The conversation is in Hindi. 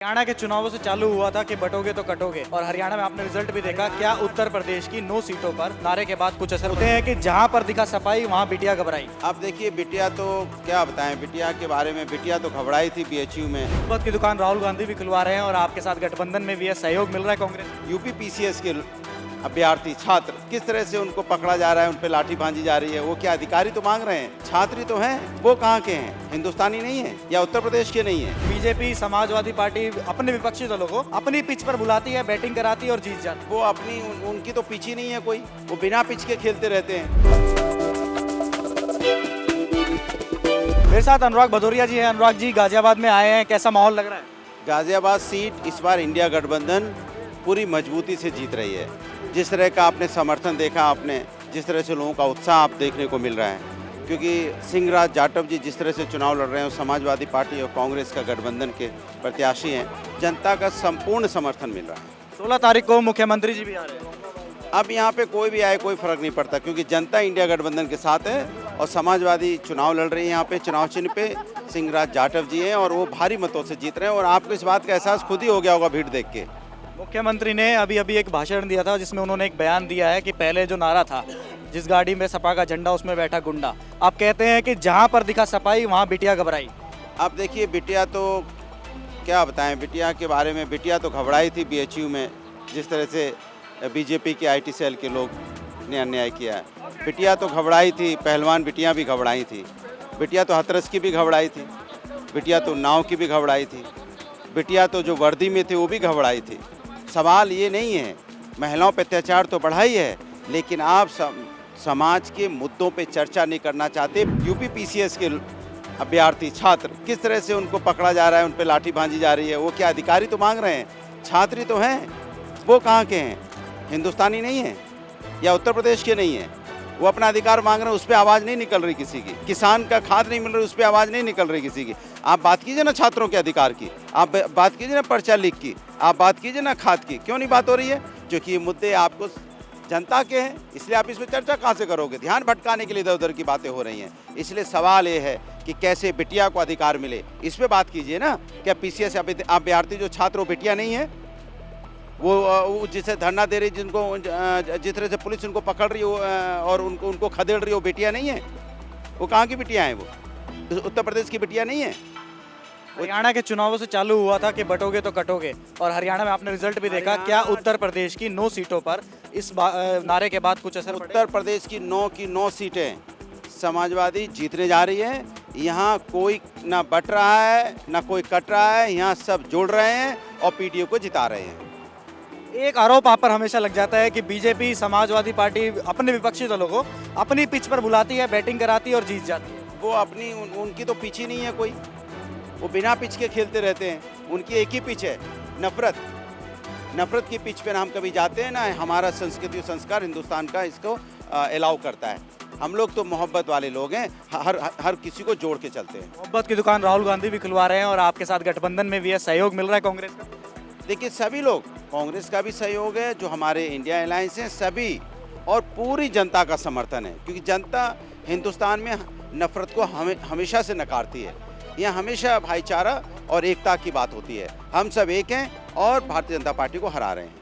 हरियाणा के चुनावों से चालू हुआ था कि बटोगे तो कटोगे, और हरियाणा में आपने रिजल्ट भी देखा। क्या उत्तर प्रदेश की 9 सीटों पर नारे के बाद कुछ असर होते हैं कि जहां पर दिखा सफाई वहां बिटिया घबराई? अब देखिए, बिटिया तो क्या बताएं, बिटिया के बारे में। बिटिया तो घबराई थी बीएचयू में। मुफ्त की दुकान राहुल गांधी भी खुलवा रहे हैं और आपके साथ गठबंधन में भी है, सहयोग मिल रहा है कांग्रेस। यूपी पीसीएस के अभ्यर्थी छात्र किस तरह से उनको पकड़ा जा रहा है, उन पे लाठी भांजी जा रही है। वो क्या अधिकारी तो मांग रहे हैं, छात्र तो हैं। वो कहाँ के हैं? हिंदुस्तानी नहीं है या उत्तर प्रदेश के नहीं है? बीजेपी समाजवादी पार्टी अपने विपक्षी दलों को अपनी पिच पर बुलाती है, बैटिंग कराती है और जीत जाती है। वो अपनी उनकी तो पिच ही नहीं है कोई। वो बिना पिच के खेलते रहते हैं। मेरे साथ अनुराग भदौरिया जी हैं। अनुराग जी गाजियाबाद में आए हैं, कैसा माहौल लग रहा है? गाजियाबाद सीट इस बार इंडिया गठबंधन पूरी मजबूती से जीत रही है। जिस तरह का आपने समर्थन देखा, आपने जिस तरह से लोगों का उत्साह आप देखने को मिल रहा है, क्योंकि सिंहराज जाटव जी जिस तरह से चुनाव लड़ रहे हैं, समाजवादी पार्टी और कांग्रेस का गठबंधन के प्रत्याशी हैं, जनता का संपूर्ण समर्थन मिल रहा है। 16 तारीख को मुख्यमंत्री जी भी आ रहे हैं। अब यहाँ पे कोई भी आए कोई फर्क नहीं पड़ता, क्योंकि जनता इंडिया गठबंधन के साथ है और समाजवादी चुनाव लड़ रही है। यहाँ पे चुनाव चिन्ह पे सिंहराज जाटव जी हैं और वो भारी मतों से जीत रहे हैं। और आपको इस बात का एहसास खुद ही हो गया होगा भीड़ देख के। मुख्यमंत्री ने अभी एक भाषण दिया था जिसमें उन्होंने एक बयान दिया है कि पहले जो नारा था, जिस गाड़ी में सपा का झंडा उसमें बैठा गुंडा, आप कहते हैं कि जहां पर दिखा सफाई वहां बिटिया घबराई। आप देखिए, बिटिया तो क्या बताएं, बिटिया के बारे में। बिटिया तो घबराई थी बीएचयू में, जिस तरह से बीजेपी के आईटी सेल के लोग ने अन्याय किया है। बिटिया तो घबराई थी, पहलवान बिटिया भी घबराई थी। बिटिया तो हथरस की भी घबराई थी। बिटिया तो नाव की भी घबराई थी। बिटिया तो जो वर्दी में थे वो भी घबराई थी। सवाल ये नहीं है, महिलाओं पर अत्याचार तो बढ़ा ही है, लेकिन आप समाज के मुद्दों पे चर्चा नहीं करना चाहते। यूपी पीसीएस के अभ्यर्थी छात्र किस तरह से उनको पकड़ा जा रहा है, उन पे लाठी भांजी जा रही है। वो क्या अधिकारी तो मांग रहे हैं, छात्र तो हैं। वो कहाँ के हैं? हिंदुस्तानी नहीं है या उत्तर प्रदेश के नहीं है? वो अपना अधिकार मांग रहे हैं, उस पर आवाज़ नहीं निकल रही किसी की। किसान का खाद नहीं मिल रही, उस पर आवाज़ नहीं निकल रही किसी की। आप बात कीजिए ना छात्रों के अधिकार की, आप बात कीजिए ना पर्चा लीक की, आप बात कीजिए ना खाद की। क्यों नहीं बात हो रही है? क्योंकि ये मुद्दे आपको जनता के हैं, इसलिए आप इसमें चर्चा कहाँ से करोगे? ध्यान भटकाने के लिए इधर उधर की बातें हो रही हैं। इसलिए सवाल ये है कि कैसे बिटिया को अधिकार मिले, इस पर बात कीजिए ना। क्या पीसीएस अभ्यर्थी जो छात्र बिटिया नहीं है? वो जिसे धरना दे रही, जिनको जिस तरह से पुलिस उनको पकड़ रही हो और उनको खदेड़ रही हो, बेटियां नहीं है? वो कहाँ की बिटियां हैं? वो उत्तर प्रदेश की बिटियां नहीं है। हरियाणा के चुनावों से चालू हुआ था कि बटोगे तो कटोगे, और हरियाणा में आपने रिजल्ट भी देखा। क्या उत्तर प्रदेश की 9 सीटों पर इस नारे के बाद कुछ असर? उत्तर प्रदेश की 9 सीटें समाजवादी जीतने जा रही है। यहाँ कोई ना बट रहा है ना कोई कट रहा है, यहाँ सब जुड़ रहे हैं और पीडीओ को जिता रहे हैं। एक आरोप आप पर हमेशा लग जाता है कि बीजेपी समाजवादी पार्टी अपने विपक्षी दलों को अपनी पिच पर बुलाती है, बैटिंग कराती है और जीत जाती है। वो अपनी उनकी तो पिच ही नहीं है कोई। वो बिना पिच के खेलते रहते हैं। उनकी एक ही पिच है, नफरत की पिच पे ना हम कभी जाते हैं, ना हमारा संस्कृति और संस्कार हिंदुस्तान का इसको अलाउ करता है। हम लोग तो मोहब्बत वाले लोग हैं, हर किसी को जोड़ के चलते हैं। मुफ्त की दुकान राहुल गांधी भी खुलवा रहे हैं और आपके साथ गठबंधन में भी है, सहयोग मिल रहा है कांग्रेस का। देखिए, सभी लोग, कांग्रेस का भी सहयोग है, जो हमारे इंडिया अलायंस हैं सभी, और पूरी जनता का समर्थन है। क्योंकि जनता हिंदुस्तान में नफरत को हमेशा से नकारती है। यहाँ हमेशा भाईचारा और एकता की बात होती है। हम सब एक हैं और भारतीय जनता पार्टी को हरा रहे हैं।